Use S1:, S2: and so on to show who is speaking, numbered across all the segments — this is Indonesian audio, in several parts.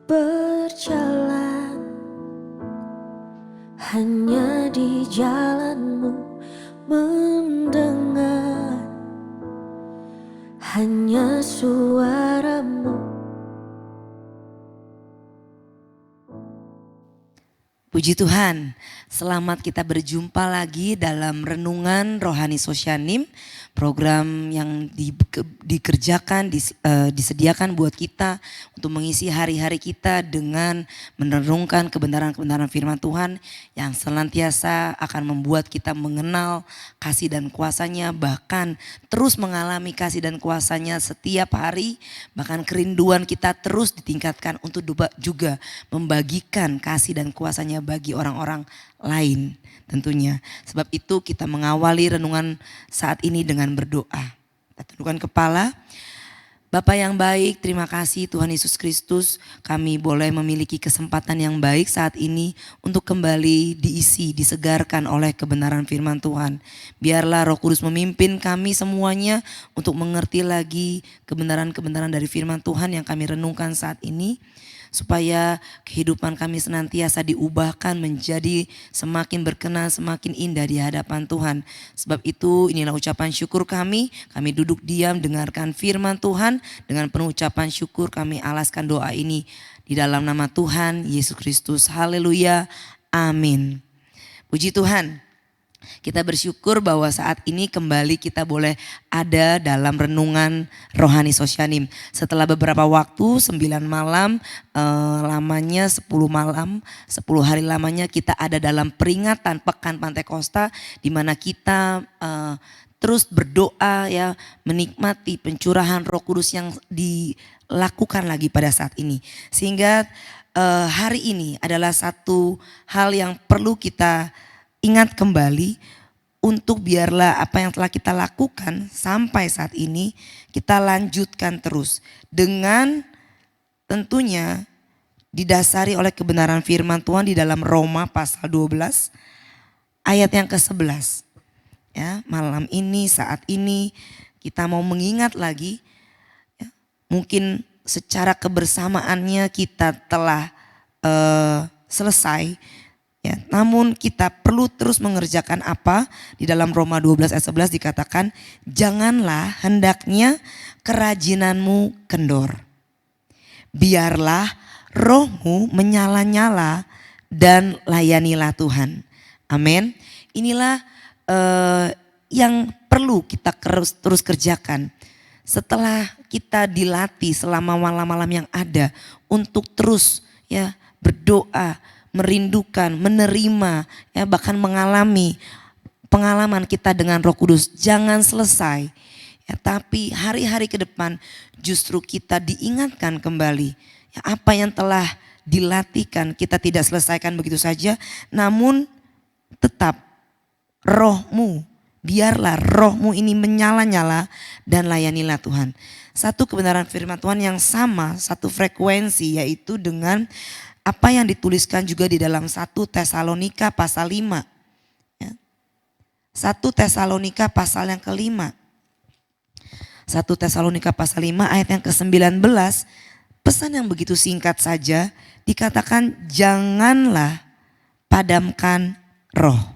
S1: berjalan hanya di jalanmu, mendengar hanya suaramu.
S2: Puji Tuhan, selamat kita berjumpa lagi dalam Renungan Rohani Sosyanim, program yang dikerjakan, disediakan buat kita untuk mengisi hari-hari kita dengan merenungkan kebenaran-kebenaran firman Tuhan yang senantiasa akan membuat kita mengenal kasih dan kuasa-Nya, bahkan terus mengalami kasih dan kuasa-Nya setiap hari, bahkan kerinduan kita terus ditingkatkan untuk juga membagikan kasih dan kuasa-Nya bagi orang-orang lain tentunya. Sebab itu kita mengawali renungan saat ini dengan berdoa. Kita tundukkan kepala. Bapa yang baik, terima kasih Tuhan Yesus Kristus, kami boleh memiliki kesempatan yang baik saat ini untuk kembali diisi, disegarkan oleh kebenaran firman Tuhan. Biarlah Roh Kudus memimpin kami semuanya untuk mengerti lagi kebenaran-kebenaran dari firman Tuhan yang kami renungkan saat ini, supaya kehidupan kami senantiasa diubahkan menjadi semakin berkenan, semakin indah di hadapan Tuhan. Sebab itu inilah ucapan syukur kami duduk diam dengarkan firman Tuhan. Dengan penuh ucapan syukur kami alaskan doa ini di dalam nama Tuhan Yesus Kristus. Haleluya, amin. Puji Tuhan. Kita bersyukur bahwa saat ini kembali kita boleh ada dalam renungan Rohani Sosyanim. Setelah beberapa waktu 9 malam lamanya 10 malam, 10 hari lamanya kita ada dalam peringatan Pekan Pantekosta, di mana kita terus berdoa ya, menikmati pencurahan Roh Kudus yang dilakukan lagi pada saat ini. Sehingga hari ini adalah satu hal yang perlu kita ingat kembali, untuk biarlah apa yang telah kita lakukan sampai saat ini kita lanjutkan terus dengan tentunya didasari oleh kebenaran firman Tuhan di dalam Roma pasal 12 ayat yang ke-11. Ya, malam ini, saat ini kita mau mengingat lagi, ya, mungkin secara kebersamaannya kita telah selesai. Ya, namun kita perlu terus mengerjakan apa? Di dalam Roma 12 ayat 11 dikatakan, janganlah hendaknya kerajinanmu kendor. Biarlah rohmu menyala-nyala dan layanilah Tuhan. Amin. Inilah yang perlu kita terus kerjakan. Setelah kita dilatih selama malam-malam yang ada untuk terus ya berdoa, merindukan, menerima, ya bahkan mengalami pengalaman kita dengan Roh Kudus. Jangan selesai, ya, tapi hari-hari ke depan justru kita diingatkan kembali, ya, apa yang telah dilatihkan kita tidak selesaikan begitu saja, namun tetap rohmu, biarlah rohmu ini menyala-nyala dan layanilah Tuhan. Satu kebenaran firman Tuhan yang sama, satu frekuensi, yaitu dengan apa yang dituliskan juga di dalam 1 Tesalonika pasal 5. Ya. 1 Tesalonika pasal yang ke-5. 1 Tesalonika pasal 5 ayat yang ke-19. Pesan yang begitu singkat saja, dikatakan janganlah padamkan roh.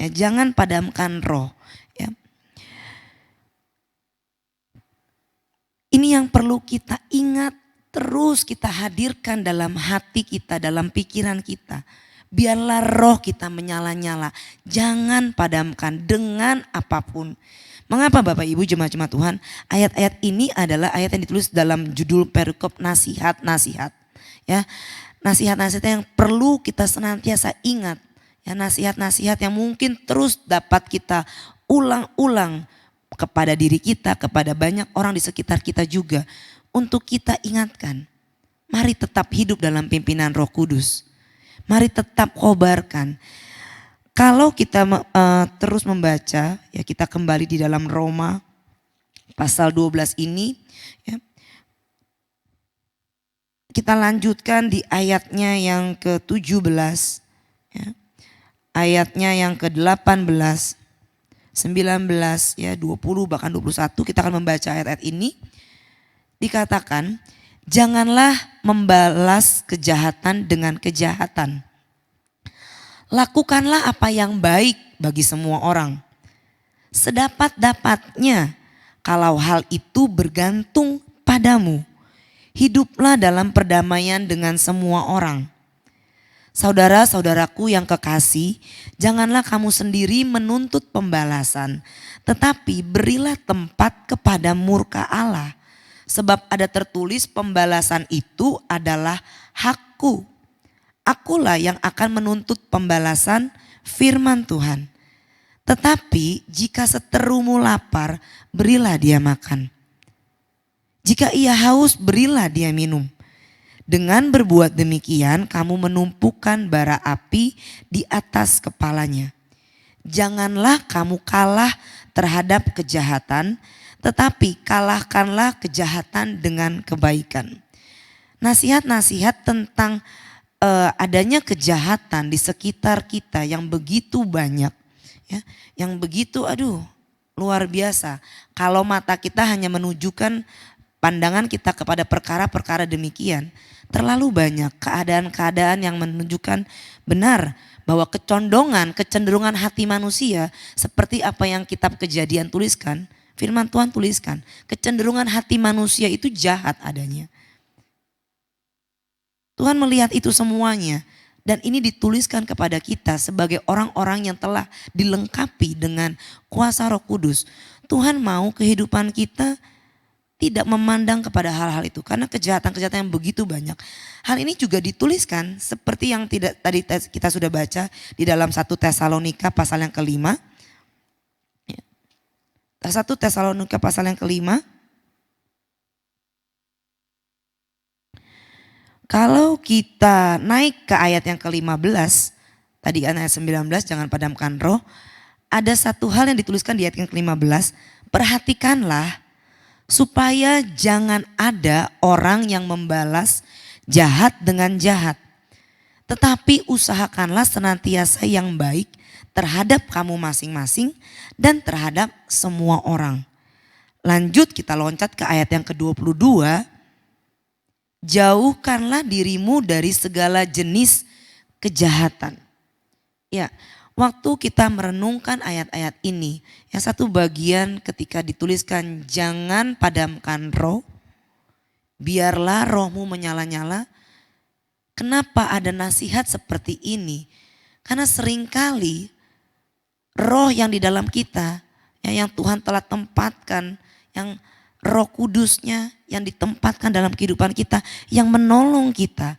S2: Ya, jangan padamkan roh. Ya. Ini yang perlu kita ingat, terus kita hadirkan dalam hati kita, dalam pikiran kita. Biarlah roh kita menyala-nyala. Jangan padamkan dengan apapun. Mengapa Bapak Ibu jemaat-jemaat Tuhan? Ayat-ayat ini adalah ayat yang ditulis dalam judul perikop nasihat-nasihat. Ya, nasihat-nasihat yang perlu kita senantiasa ingat. Ya, nasihat-nasihat yang mungkin terus dapat kita ulang-ulang kepada diri kita, kepada banyak orang di sekitar kita juga. Untuk kita ingatkan, mari tetap hidup dalam pimpinan Roh Kudus. Mari tetap khobarkan. Kalau kita terus membaca, ya kita kembali di dalam Roma pasal 12 ini, ya, kita lanjutkan di ayatnya yang ke-17, ya, ayatnya yang ke-18, 19, ya 20 bahkan 21, kita akan membaca ayat-ayat ini. Dikatakan, Janganlah membalas kejahatan dengan kejahatan. Lakukanlah apa yang baik bagi semua orang. Sedapat-dapatnya, kalau hal itu bergantung padamu. Hiduplah dalam perdamaian dengan semua orang. Saudara-saudaraku yang kekasih, janganlah kamu sendiri menuntut pembalasan, tetapi berilah tempat kepada murka Allah. Sebab ada tertulis pembalasan itu adalah hakku. Akulah yang akan menuntut pembalasan, firman Tuhan. Tetapi jika seterumu lapar, berilah dia makan. Jika ia haus, berilah dia minum. Dengan berbuat demikian, kamu menumpukan bara api di atas kepalanya. Janganlah kamu kalah terhadap kejahatan, tetapi kalahkanlah kejahatan dengan kebaikan. Nasihat-nasihat tentang adanya kejahatan di sekitar kita yang begitu banyak, ya, yang begitu luar biasa. Kalau mata kita hanya menunjukkan pandangan kita kepada perkara-perkara demikian, terlalu banyak keadaan-keadaan yang menunjukkan benar bahwa kecenderungan hati manusia seperti apa yang kitab Kejadian tuliskan, firman Tuhan tuliskan, kecenderungan hati manusia itu jahat adanya. Tuhan melihat itu semuanya dan ini dituliskan kepada kita sebagai orang-orang yang telah dilengkapi dengan kuasa Roh Kudus. Tuhan mau kehidupan kita tidak memandang kepada hal-hal itu karena kejahatan-kejahatan yang begitu banyak. Hal ini juga dituliskan seperti yang tadi kita sudah baca di dalam 1 Tesalonika pasal yang kelima. 1 Tesalonika pasal yang kelima. Kalau kita naik ke ayat yang ke-15, tadi ayat 19, jangan padamkan roh. Ada satu hal yang dituliskan di ayat yang ke-15, perhatikanlah supaya jangan ada orang yang membalas jahat dengan jahat. Tetapi usahakanlah senantiasa yang baik terhadap kamu masing-masing dan terhadap semua orang. Lanjut kita loncat ke ayat yang ke-22. Jauhkanlah dirimu dari segala jenis kejahatan. Ya, waktu kita merenungkan ayat-ayat ini, yang satu bagian ketika dituliskan jangan padamkan roh, biarlah rohmu menyala-nyala. Kenapa ada nasihat seperti ini? Karena seringkali roh yang di dalam kita, yang Tuhan telah tempatkan, yang Roh Kudusnya yang ditempatkan dalam kehidupan kita, yang menolong kita,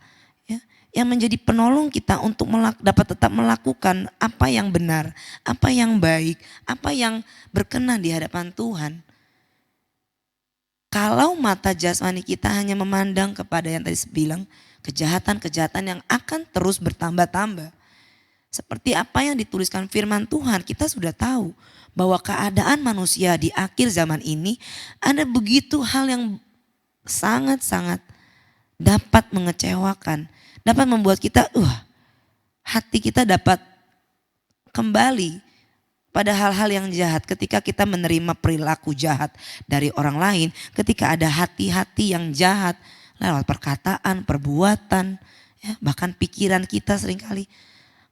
S2: ya, yang menjadi penolong kita untuk dapat tetap melakukan apa yang benar, apa yang baik, apa yang berkenan di hadapan Tuhan. Kalau mata jasmani kita hanya memandang kepada yang tadi saya bilang, kejahatan-kejahatan yang akan terus bertambah-tambah. Seperti apa yang dituliskan firman Tuhan, kita sudah tahu bahwa keadaan manusia di akhir zaman ini ada begitu hal yang sangat-sangat dapat mengecewakan, dapat membuat kita hati kita dapat kembali pada hal-hal yang jahat ketika kita menerima perilaku jahat dari orang lain, ketika ada hati-hati yang jahat lewat perkataan, perbuatan, ya, bahkan pikiran kita seringkali.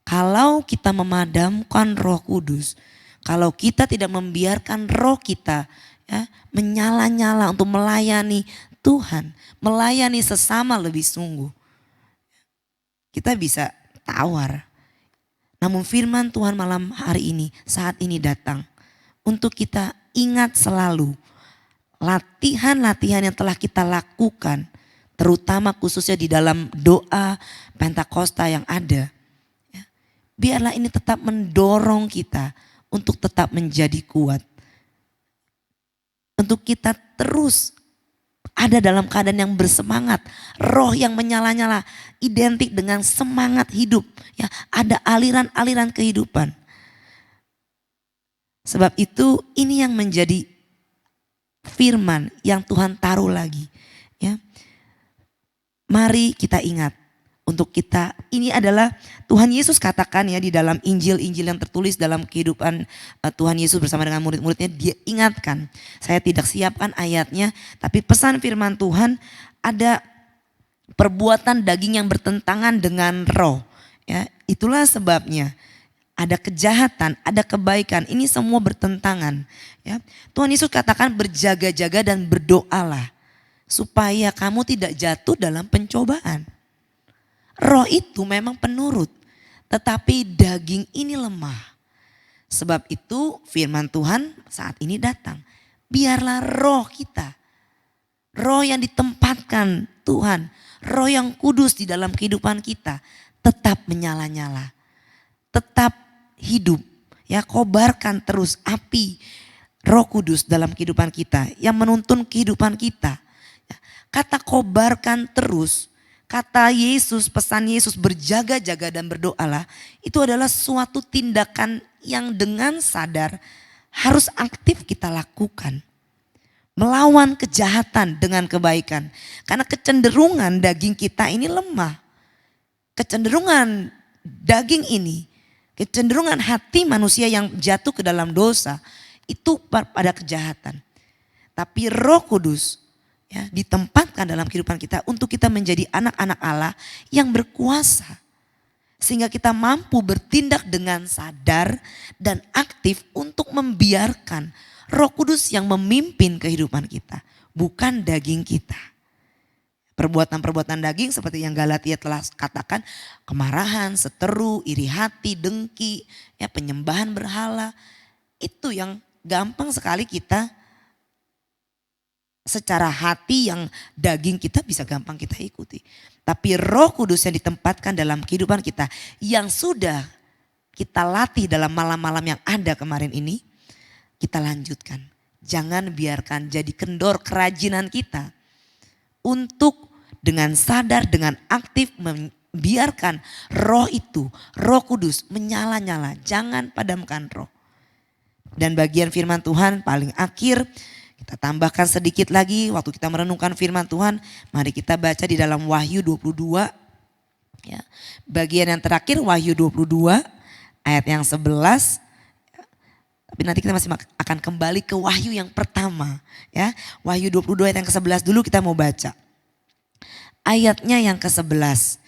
S2: Kalau kita memadamkan Roh Kudus, kalau kita tidak membiarkan roh kita, ya, menyala-nyala untuk melayani Tuhan, melayani sesama lebih sungguh, kita bisa tawar. Namun firman Tuhan malam hari ini, saat ini datang untuk kita ingat selalu latihan-latihan yang telah kita lakukan, terutama khususnya di dalam doa Pentakosta yang ada. Ya, biarlah ini tetap mendorong kita untuk tetap menjadi kuat. Untuk kita terus ada dalam keadaan yang bersemangat. Roh yang menyala-nyala identik dengan semangat hidup. Ya, ada aliran-aliran kehidupan. Sebab itu ini yang menjadi firman yang Tuhan taruh lagi. Ya. Mari kita ingat untuk kita. Ini adalah Tuhan Yesus katakan ya di dalam Injil-Injil yang tertulis dalam kehidupan Tuhan Yesus bersama dengan murid-muridnya. Dia ingatkan, saya tidak siapkan ayatnya, tapi pesan firman Tuhan, ada perbuatan daging yang bertentangan dengan roh. Ya, itulah sebabnya ada kejahatan, ada kebaikan, ini semua bertentangan. Ya, Tuhan Yesus katakan berjaga-jaga dan berdoalah supaya kamu tidak jatuh dalam pencobaan. Roh itu memang penurut, tetapi daging ini lemah. Sebab itu firman Tuhan saat ini datang. Biarlah roh kita, roh yang ditempatkan Tuhan, roh yang kudus di dalam kehidupan kita tetap menyala-nyala, tetap hidup. Ya, kobarkan terus api Roh Kudus dalam kehidupan kita yang menuntun kehidupan kita. Kata kobarkan terus, kata Yesus, pesan Yesus berjaga-jaga dan berdoalah, itu adalah suatu tindakan yang dengan sadar harus aktif kita lakukan. Melawan kejahatan dengan kebaikan. Karena kecenderungan daging kita ini lemah. Kecenderungan daging ini, kecenderungan hati manusia yang jatuh ke dalam dosa, itu pada kejahatan. Tapi Roh Kudus ya, ditempatkan dalam kehidupan kita untuk kita menjadi anak-anak Allah yang berkuasa. Sehingga kita mampu bertindak dengan sadar dan aktif untuk membiarkan Roh Kudus yang memimpin kehidupan kita, bukan daging kita. Perbuatan-perbuatan daging seperti yang Galatia telah katakan, kemarahan, seteru, iri hati, dengki, ya, penyembahan berhala, itu yang gampang sekali kita secara hati yang daging kita bisa gampang kita ikuti. Tapi Roh Kudus yang ditempatkan dalam kehidupan kita yang sudah kita latih dalam malam-malam yang ada kemarin ini, kita lanjutkan. Jangan biarkan jadi kendor kerajinan kita untuk dengan sadar, dengan aktif membiarkan roh itu, Roh Kudus menyala-nyala. Jangan padamkan roh. Dan bagian firman Tuhan paling akhir, kita tambahkan sedikit lagi waktu kita merenungkan firman Tuhan. Mari kita baca di dalam Wahyu 22. Ya, bagian yang terakhir Wahyu 22 ayat yang 11. Tapi nanti kita masih akan kembali ke Wahyu yang pertama. Ya, Wahyu 22 ayat yang ke-11 dulu kita mau baca. Ayatnya yang ke-11.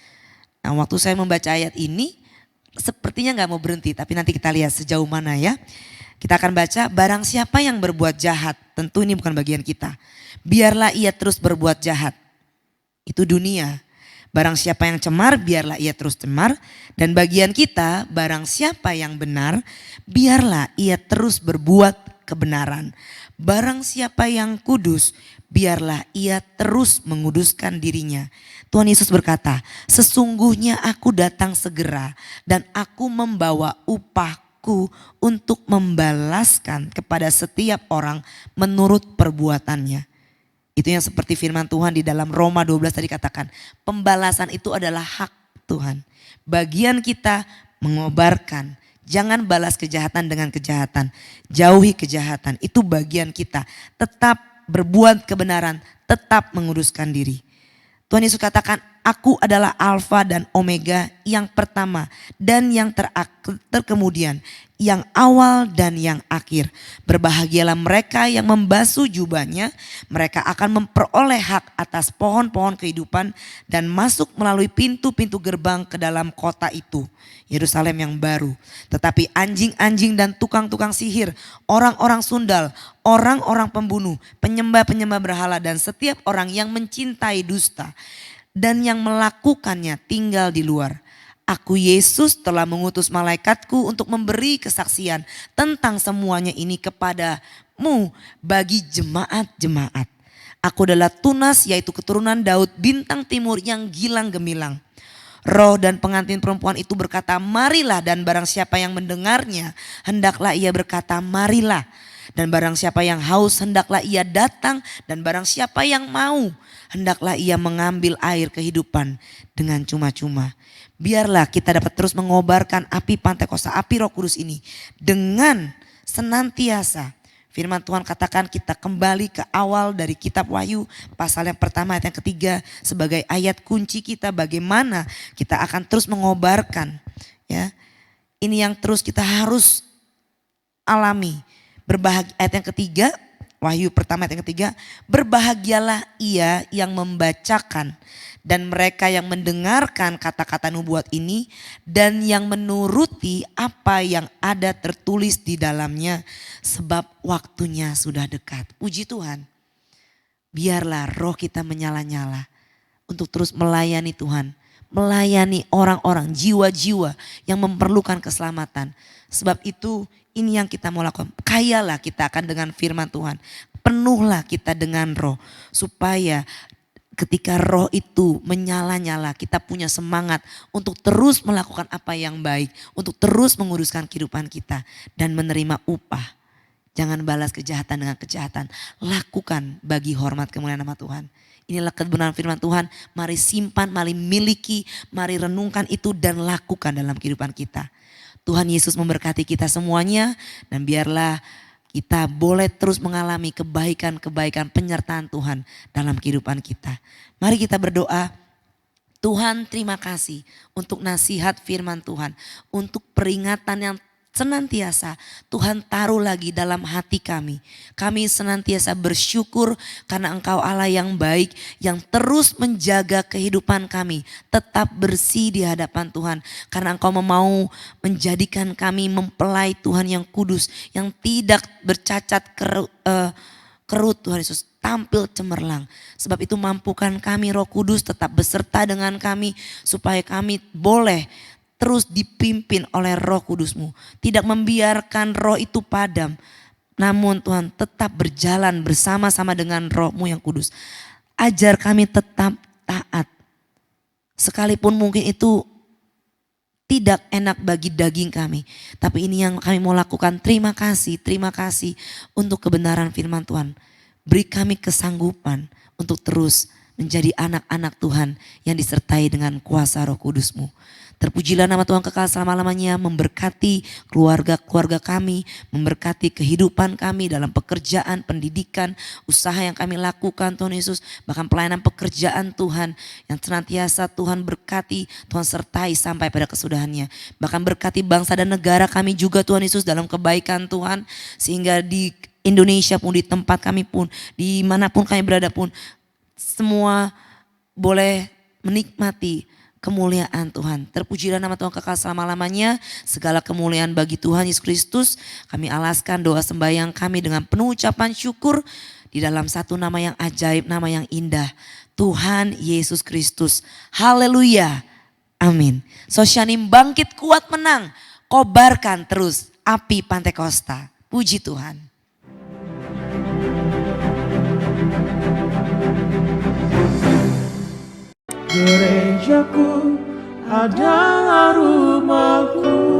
S2: Nah, waktu saya membaca ayat ini sepertinya gak mau berhenti. Tapi nanti kita lihat sejauh mana ya. Kita akan baca, barang siapa yang berbuat jahat, tentu ini bukan bagian kita. Biarlah ia terus berbuat jahat. Itu dunia. Barang siapa yang cemar, biarlah ia terus cemar. Dan bagian kita, barang siapa yang benar, biarlah ia terus berbuat kebenaran. Barang siapa yang kudus, biarlah ia terus menguduskan dirinya. Tuhan Yesus berkata, sesungguhnya aku datang segera dan aku membawa upahku untuk membalaskan kepada setiap orang menurut perbuatannya. Itu yang seperti firman Tuhan di dalam Roma 12 tadi katakan, pembalasan itu adalah hak Tuhan. Bagian kita mengobarkan, jangan balas kejahatan dengan kejahatan, jauhi kejahatan, itu bagian kita. Tetap berbuat kebenaran, tetap menguduskan diri. Tuhan Yesus katakan, aku adalah Alfa dan Omega, yang pertama dan yang terkemudian, yang awal dan yang akhir. Berbahagialah mereka yang membasuh jubahnya, mereka akan memperoleh hak atas pohon-pohon kehidupan dan masuk melalui pintu-pintu gerbang ke dalam kota itu, Yerusalem yang baru. Tetapi anjing-anjing dan tukang-tukang sihir, orang-orang sundal, orang-orang pembunuh, penyembah-penyembah berhala dan setiap orang yang mencintai dusta dan yang melakukannya tinggal di luar. Aku Yesus telah mengutus malaikatku untuk memberi kesaksian tentang semuanya ini kepadamu bagi jemaat-jemaat. Aku adalah Tunas, yaitu keturunan Daud, bintang timur yang gilang gemilang. Roh dan pengantin perempuan itu berkata, marilah, dan barang siapa yang mendengarnya, hendaklah ia berkata, marilah. Dan barang siapa yang haus, hendaklah ia datang, dan barang siapa yang mau, hendaklah ia mengambil air kehidupan dengan cuma-cuma. Biarlah kita dapat terus mengobarkan api Pantekosta, api Roh Kudus ini dengan senantiasa Firman Tuhan katakan kita kembali ke awal dari kitab Wahyu pasal yang pertama ayat yang ketiga sebagai ayat kunci kita bagaimana kita akan terus mengobarkan ya. Ini yang terus kita harus alami. Ayat yang ketiga, Wahyu pertama ayat yang ketiga, berbahagialah ia yang membacakan dan mereka yang mendengarkan kata-kata nubuat ini dan yang menuruti apa yang ada tertulis di dalamnya sebab waktunya sudah dekat. Puji Tuhan. Biarlah roh kita menyala-nyala untuk terus melayani Tuhan. Melayani orang-orang, jiwa-jiwa yang memerlukan keselamatan. Sebab itu ini yang kita mau lakukan. Kayalah kita akan dengan firman Tuhan. Penuhlah kita dengan roh. Supaya ketika roh itu menyala-nyala kita punya semangat untuk terus melakukan apa yang baik. Untuk terus menguruskan kehidupan kita dan menerima upah. Jangan balas kejahatan dengan kejahatan. Lakukan bagi hormat kemuliaan nama Tuhan. Inilah kebenaran firman Tuhan. Mari simpan, mari miliki, mari renungkan itu dan lakukan dalam kehidupan kita. Tuhan Yesus memberkati kita semuanya dan biarlah kita boleh terus mengalami kebaikan-kebaikan penyertaan Tuhan dalam kehidupan kita. Mari kita berdoa. Tuhan terima kasih untuk nasihat firman Tuhan. Untuk peringatan yang senantiasa Tuhan taruh lagi dalam hati kami. Kami senantiasa bersyukur karena Engkau Allah yang baik yang terus menjaga kehidupan kami tetap bersih di hadapan Tuhan. Karena Engkau mau menjadikan kami mempelai Tuhan yang kudus yang tidak bercacat kerut Tuhan Yesus. Tampil cemerlang. Sebab itu mampukan kami Roh Kudus tetap beserta dengan kami supaya kami boleh terus dipimpin oleh Roh Kudus-Mu. Tidak membiarkan roh itu padam. Namun Tuhan tetap berjalan bersama-sama dengan Roh-Mu yang kudus. Ajar kami tetap taat. Sekalipun mungkin itu tidak enak bagi daging kami. Tapi ini yang kami mau lakukan. Terima kasih untuk kebenaran firman Tuhan. Beri kami kesanggupan untuk terus menjadi anak-anak Tuhan yang disertai dengan kuasa Roh Kudus-Mu. Terpujilah nama Tuhan kekal selama-lamanya, memberkati keluarga-keluarga kami, memberkati kehidupan kami dalam pekerjaan, pendidikan, usaha yang kami lakukan Tuhan Yesus. Bahkan pelayanan pekerjaan Tuhan yang senantiasa Tuhan berkati, Tuhan sertai sampai pada kesudahannya. Bahkan berkati bangsa dan negara kami juga Tuhan Yesus dalam kebaikan Tuhan. Sehingga di Indonesia pun, di tempat kami pun, dimanapun kami berada pun, semua boleh menikmati kemuliaan Tuhan. Terpujilah nama Tuhan kekal selama-lamanya. Segala kemuliaan bagi Tuhan Yesus Kristus. Kami alaskan doa sembahyang kami dengan penuh ucapan syukur di dalam satu nama yang ajaib, nama yang indah. Tuhan Yesus Kristus. Haleluya. Amin. Sosyanim bangkit kuat menang. Kobarkan terus api Pantekosta. Puji Tuhan.
S3: Gerejaku adalah rumahku.